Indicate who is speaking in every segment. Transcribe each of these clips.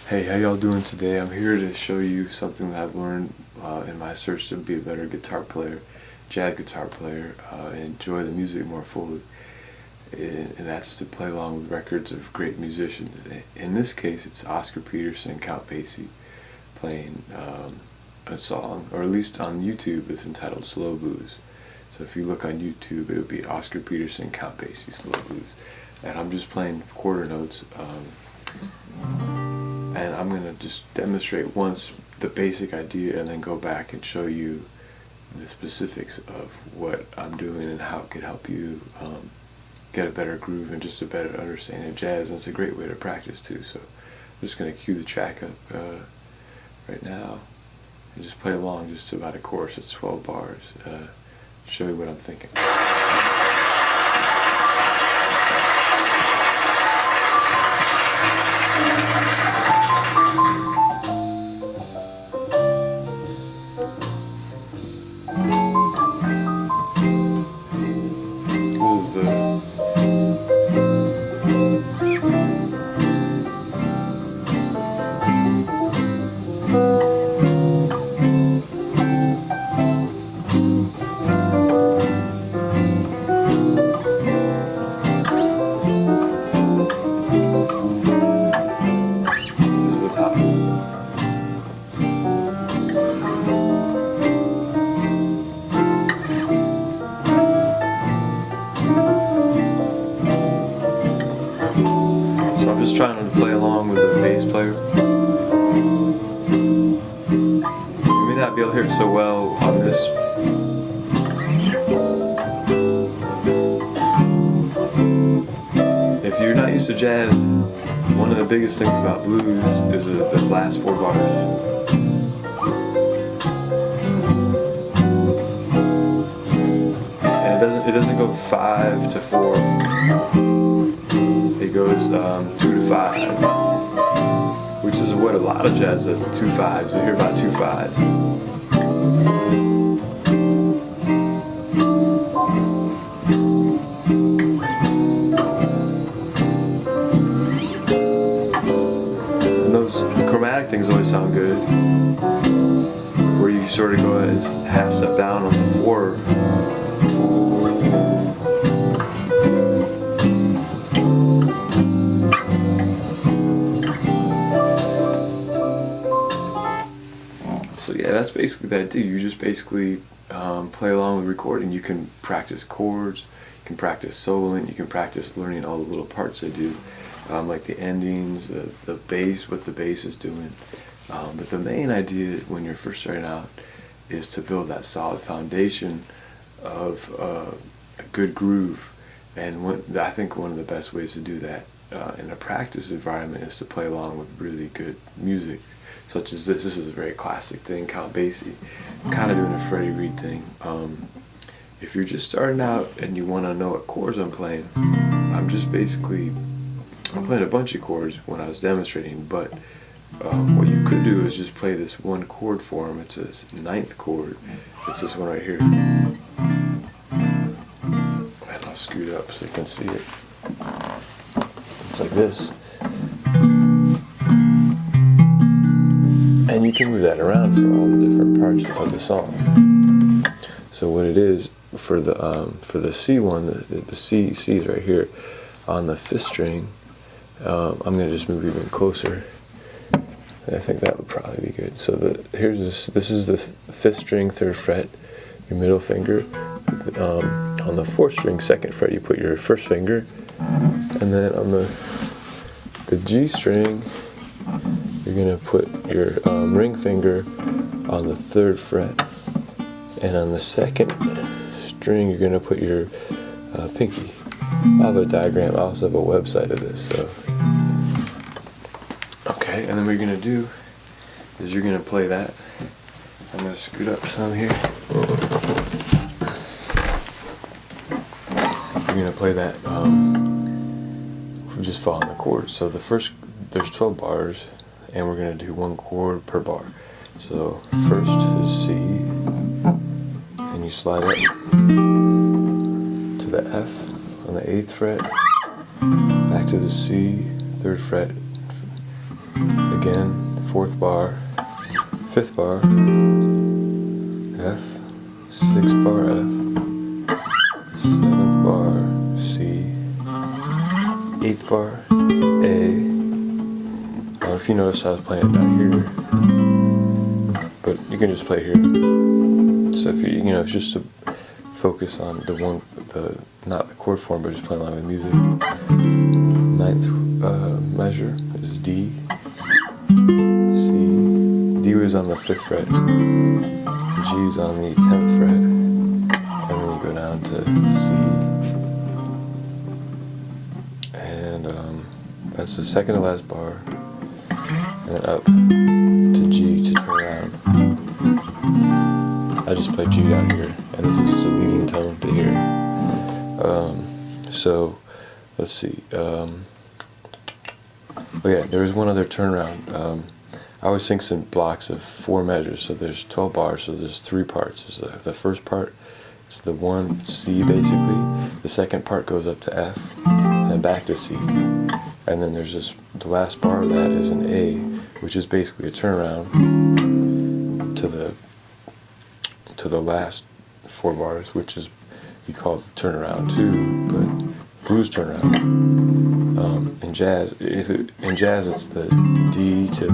Speaker 1: Hey, how y'all doing today? I'm here to show you something that I've learned in my search to be a better guitar player, jazz guitar player, and enjoy the music more fully. And that's to play along with records of great musicians. In this case, it's Oscar Peterson and Count Basie playing a song, or at least on YouTube, it's entitled Slow Blues. So if you look on YouTube, it would be Oscar Peterson and Count Basie Slow Blues. And I'm just playing quarter notes. And I'm going to just demonstrate once the basic idea and then go back and show you the specifics of what I'm doing and how it could help you get a better groove and just a better understanding of jazz. And it's a great way to practice too. So I'm just going to cue the track up right now and just play along just about a chorus. It's 12 bars. Show you what I'm thinking. This is the top. So I'm just trying to play along with the bass player. You may not be able to hear it so well on this. If you're not used to jazz, one of the biggest things about blues is the last 4 bars. And it doesn't go 5 to 4. It goes 2 to 5, which is what a lot of jazz does. 2 5s. You hear about 2 5s. Those chromatic things always sound good, where you sort of go as half step down on the 4. So yeah, that's basically the idea. You just basically play along with recording. You can practice chords, you can practice soloing, you can practice learning all the little parts they do. Like the endings, the bass, what the bass is doing. But the main idea when you're first starting out is to build that solid foundation of a good groove. And I think one of the best ways to do that in a practice environment is to play along with really good music, such as this. This is a very classic thing, Count Basie, kind of doing a Freddie Reed thing. If you're just starting out and you want to know what chords I'm playing, I'm playing a bunch of chords when I was demonstrating, but what you could do is just play this one chord form. It's a 9th chord. It's this one right here. And I'll scoot up so you can see it. It's like this. And you can move that around for all the different parts of the song. So what it is for the C one, the C is right here on the 5th string. I'm going to just move even closer. I think that would probably be good. So this is the 5th string, 3rd fret, your middle finger. On the 4th string, 2nd fret, you put your 1st finger. And then on the G string, you're going to put your ring finger on the 3rd fret. And on the 2nd string, you're going to put your pinky. I'll have a diagram. I also have a website of this. So. Okay, and then what you're going to do is you're going to play that. I'm going to scoot up some here. You're going to play that, just following the chords. So there's 12 bars, and we're going to do 1 chord per bar. So first is C, and you slide up to the F on the 8th fret, back to the C, 3rd fret, again again, 4th bar, 5th bar, F, 6th bar, F, 7th bar, C, 8th bar, A. If you notice, I was playing it down here, but you can just play here. So if you know, it's just to focus on not the chord form, but just playing along with music. 9th measure is D, C. D was on the 5th fret, G is on the 10th fret, and then you go down to C, and that's the second to last bar, and then up to G to turn around. I just play G down here, and this is just a leading tone to here. So let's see. Oh yeah, there was one other turnaround. I always think in blocks of 4 measures, so there's 12 bars, so there's 3 parts. There's the first part, it's the 1 C basically. The second part goes up to F, and then back to C. And then there's the last bar of that is an A, which is basically a turnaround to the last 4 bars, which is you call it the turnaround too, but blues turnaround. In jazz, it's the D to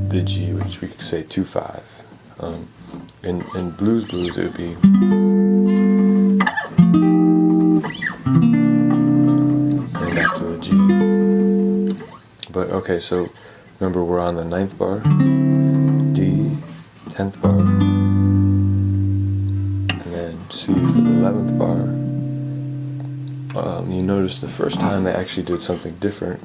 Speaker 1: the G, which we could say 2/5. In blues it would be and back to a G. But okay, so remember we're on the 9th bar, D, 10th bar, and then C for the 11th bar. You notice the first time they actually did something different.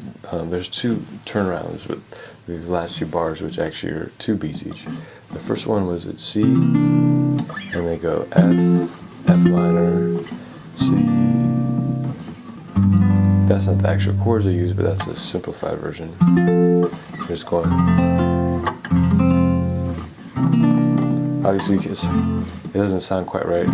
Speaker 1: There's 2 turnarounds with these last 2 bars, which actually are 2 beats each. The first one was at C, and they go F, F minor, C. That's not the actual chords they use, but that's a simplified version. Just going. Obviously, it doesn't sound quite right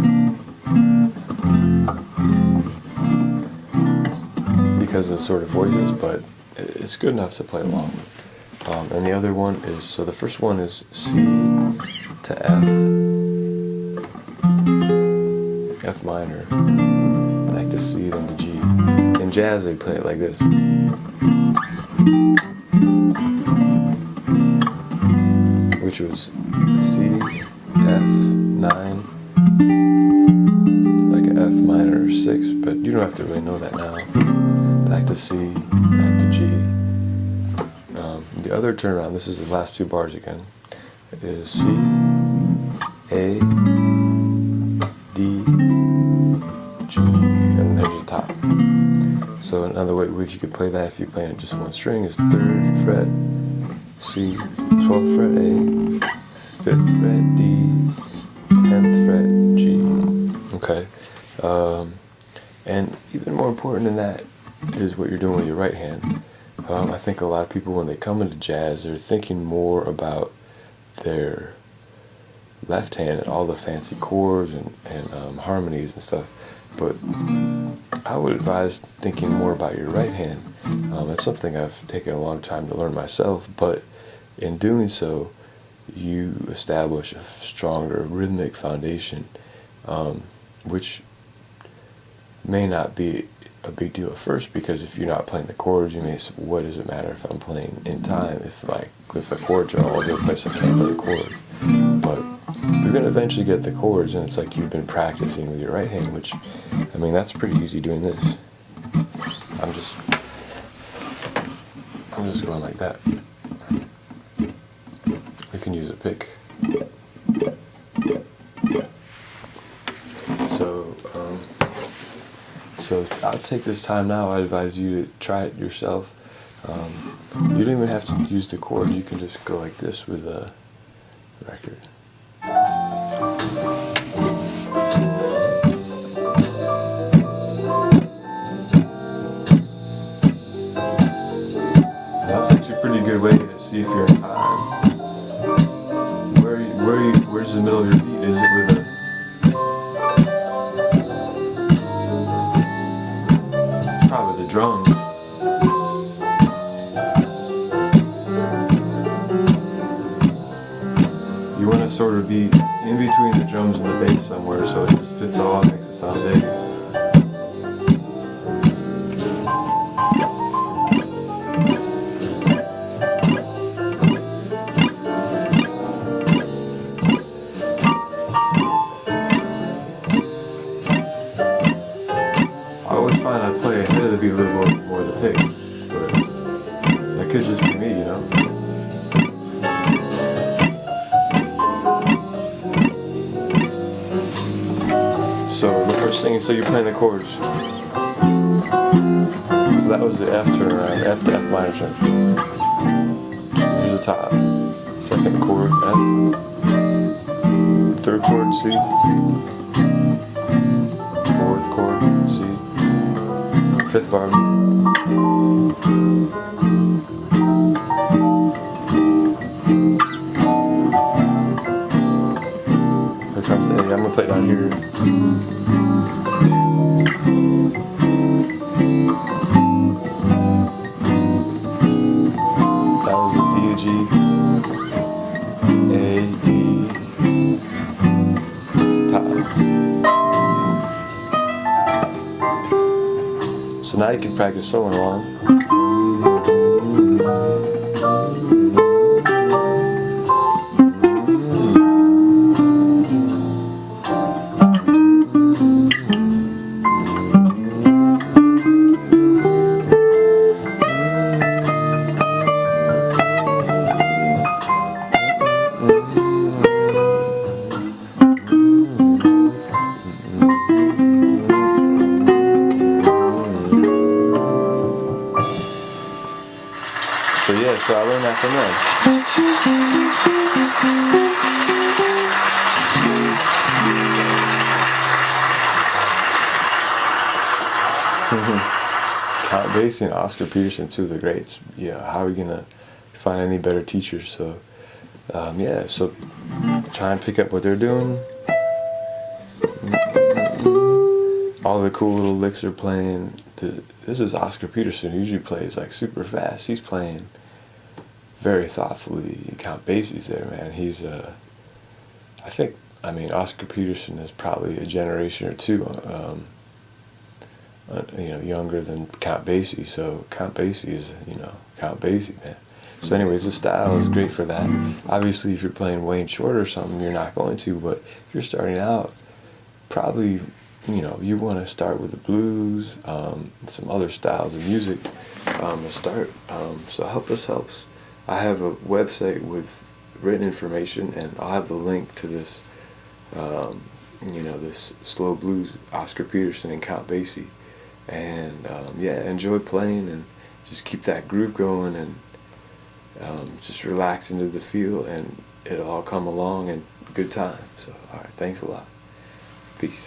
Speaker 1: because of the sort of voices, but it's good enough to play along with. And the other one is, so the first one is C to F, F minor, back to C, then to G. In jazz, they play it like this. Which was C, F, 9, like an F minor 6, but you don't have to really know that now. Back to C, back to G. The other turnaround, this is the last 2 bars again, is C, A, D, G, and there's the top. So another way which you could play that if you're playing just one string is 3rd fret, C, 12th fret, A, 5th fret, D, 10th fret, G. Okay. And even more important than that is what you're doing with your right hand. I think a lot of people, when they come into jazz, they're thinking more about their left hand and all the fancy chords and harmonies and stuff. But I would advise thinking more about your right hand. It's something I've taken a long time to learn myself, but in doing so, you establish a stronger rhythmic foundation, which may not be a big deal at first, because if you're not playing the chords, you may say, what does it matter if I'm playing in time? If the chords are all over the place, I can't play the chord. But you're going to eventually get the chords, and it's like you've been practicing with your right hand, which, I mean, that's pretty easy doing this. I'm just going like that. You can use a pick. So I'll take this time now. I advise you to try it yourself. You don't even have to use the chord. You can just go like this with a record. That's actually a pretty good way to see if you're in time. Where's the middle of your beat? Is it with a... It's probably the drums. sort of be in between the drums and the bass somewhere, so it just fits all, makes it sound big. I always find I play ahead of the beat a little more the pick, but that could just be me, you know? So the first thing is, so you're playing the chords. So that was the F turnaround, F to F minor turn. Here's the top. Second chord, F. Third chord, C. Fourth chord, C. Fifth bar. Here comes the A. I'm gonna play down here. That was the D, G, A, D, top. So now you can practice soloing along. So yeah, so I learned that from them. Count Basie and Oscar Peterson, two of the greats. Yeah, how are you gonna find any better teachers? So yeah, so try and pick up what they're doing. All the cool little licks are playing. This is Oscar Peterson, who usually plays like super fast. He's playing very thoughtfully. Count Basie's there, man. He's I mean, Oscar Peterson is probably a generation or two, you know, younger than Count Basie. So Count Basie is, you know, Count Basie, man. So anyways, the style is great for that. Obviously, if you're playing Wayne Shorter or something, you're not going to. But if you're starting out, probably, you know, you want to start with the blues, some other styles of music to start. So help us helps. I have a website with written information, and I'll have the link to this, you know, this slow blues, Oscar Peterson and Count Basie. And yeah, enjoy playing and just keep that groove going, and just relax into the feel, and it'll all come along in good time. So, all right, thanks a lot. Peace.